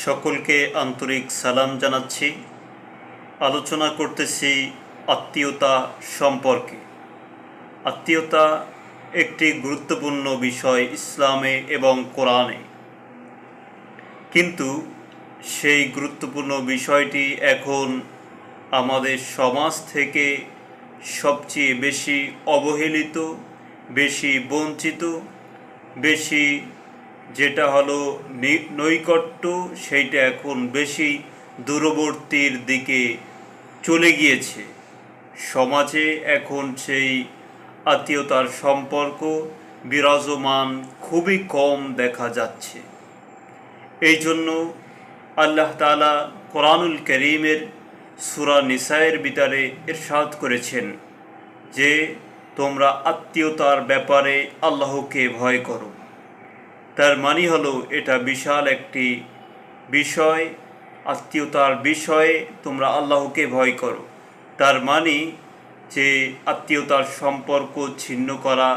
সকলকে আন্তরিক সালাম জানাচ্ছি। আলোচনা করতেছি আত্মীয়তা সম্পর্কে। আত্মীয়তা একটি গুরুত্বপূর্ণ বিষয় ইসলামে এবং কোরআনে, কিন্তু সেই গুরুত্বপূর্ণ বিষয়টি এখন আমাদের সমাজ থেকে সবচেয়ে বেশি অবহেলিত, বেশি বঞ্চিত, বেশি যেটা হলো নৈকট্য, সেইটা এখন বেশি দূরবর্তীর দিকে চলে গিয়েছে। সমাজে এখন সেই আত্মীয়তার সম্পর্ক বিরাজমান খুবই কম দেখা যাচ্ছে। এই জন্য আল্লাহ তাআলা কোরআনুল কারীমের সূরা নিসায়ের ভিতরে ইরশাদ করেছেন যে তোমরা আত্মীয়তার ব্যাপারে আল্লাহকে ভয় করো। তার মানে হলো এটা বিশাল একটি বিষয়। আত্মীয়তার বিষয়ে তোমরা আল্লাহকে ভয় করো, তার মানে যে আত্মীয়তার সম্পর্ক ছিন্ন করা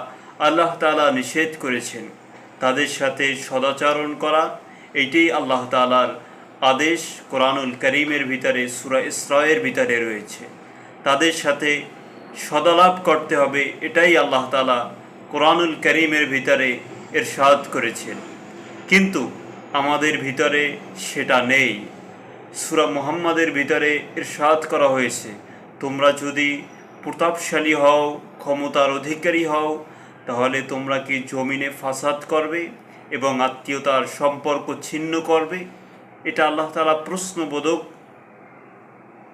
আল্লাহ তাআলা নিষেধ করেছেন। তাদের সাথে সদাচরণ করা, এইটাই আল্লাহ তাআলার আদেশ কোরআনুল কারীমের ভিতরে সূরা ইসরায়ের ভিতরে রয়েছে। তাদের সাথে সদালাপ করতে হবে, এটাই আল্লাহ তাআলা কোরআনুল কারীমের ভিতরে ইরশাদ করেছেন। কিন্তু আমাদের ভিতরে সেটা নেই। সূরা মুহাম্মাদের ভিতরে ইরশাদ করা হয়েছে, তোমরা যদি প্রতাপশালী হও, ক্ষমতার অধিকারী হও, তাহলে তোমরা কি জমিনে ফাসাদ করবে এবং আত্মীয়তার সম্পর্ক ছিন্ন করবে? এটা আল্লাহ তাআলা প্রশ্নবোধক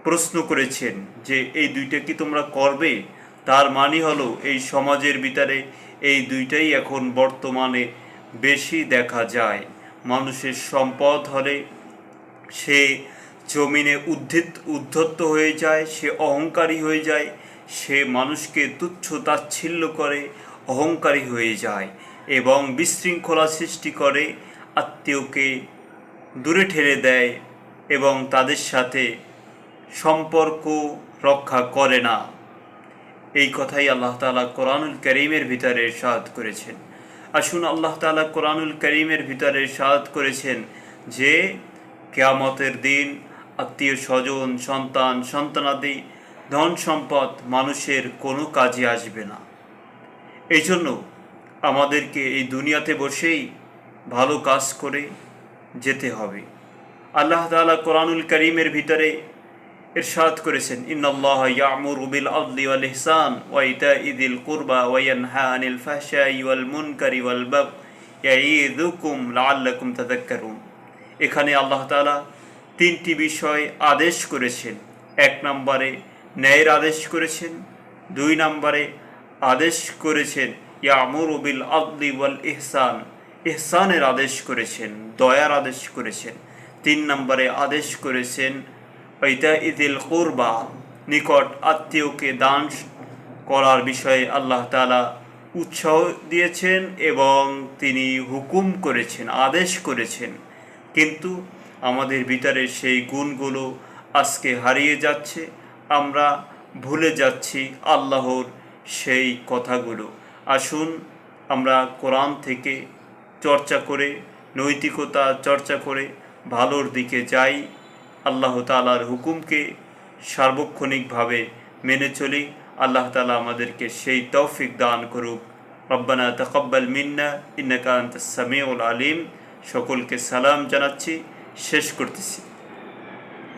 প্রশ্ন করেছেন যে এই দুইটা কি তোমরা করবে? তার মানে হলো এই সমাজের ভিতরে এই দুইটাই এখন বর্তমানে বেশি দেখা যায়। মানুষের সম্পদ হলে সে জমিনে উদ্ধত হয়ে যায়, সে অহংকারী হয়ে যায়, সে মানুষকে তুচ্ছ তাচ্ছিল্য করে অহংকারী হয়ে যায় এবং বিশৃঙ্খলা সৃষ্টি করে, আত্মীয়কে দূরে ঠেলে দেয় এবং তাদের সাথে সম্পর্ক রক্ষা করে না। এই কথাই আল্লাহ তাআলা কোরআনুল কারীমের ভিতরে ইরশাদ করেছেন। আসুন, আল্লাহ তাআলা কোরআনুল কারীমের ভিতরে ইরশাদ করেছেন যে কিয়ামতের দিন আত্মীয় স্বজন, সন্তান, সন্তানাদি, ধন সম্পদ মানুষের কোনো কাজে আসবে না। এই জন্য আমাদেরকে এই দুনিয়াতে বসেই ভালো কাজ করে যেতে হবে। আল্লাহ তাআলা কোরআনুল কারীমের ভিতরে ইরশাদ করেছেন, ইন্নাল্লাহা ইয়া'মুরু বিল আদলি ওয়াল ইহসান ওয়া ইতা'i যিল কুরবা ওয়া ইয়ানহা আনিল ফাহশাই ওয়াল মুনকারি ওয়াল বাগই ইয়া'ইযুকুম লাআল্লাকুম তাযাক্কারুন। এখানে আল্লাহ তাআলা তিনটি বিষয় আদেশ করেছেন। এক নম্বরে ন্যায়ের আদেশ করেছেন, দুই নম্বরে আদেশ করেছেন ইয়া'মুরু বিল আদলি ওয়াল ইহসান, ইহসানের আদেশ করেছেন, দয়ার আদেশ করেছেন। তিন নম্বরে আদেশ করেছেন ইতা'i যিল কুরবা, নিকট আত্মীয়কে দান করার বিষয়ে আল্লাহ তাআলা উৎসাহ দিয়েছেন এবং তিনি হুকুম করেছেন, আদেশ করেছেন। কিন্তু আমাদের ভিতরে সেই গুণগুলো আজকে হারিয়ে যাচ্ছে। আমরা ভুলে যাচ্ছি আল্লাহর সেই কথাগুলো। আসুন আমরা কোরআন থেকে চর্চা করে, নৈতিকতা চর্চা করে ভালোর দিকে যাই, আল্লাহ তাআলার হুকুমকে সার্বক্ষণিকভাবে মেনে চলি। আল্লাহ তাআলা আমাদেরকে সেই তৌফিক দান করুক। রব্বানা তাকাব্বাল মিন্না ইন্নাকা আনতাস সামিউল আলিম। সকলকে সালাম জানাচ্ছি, শেষ করতেছি।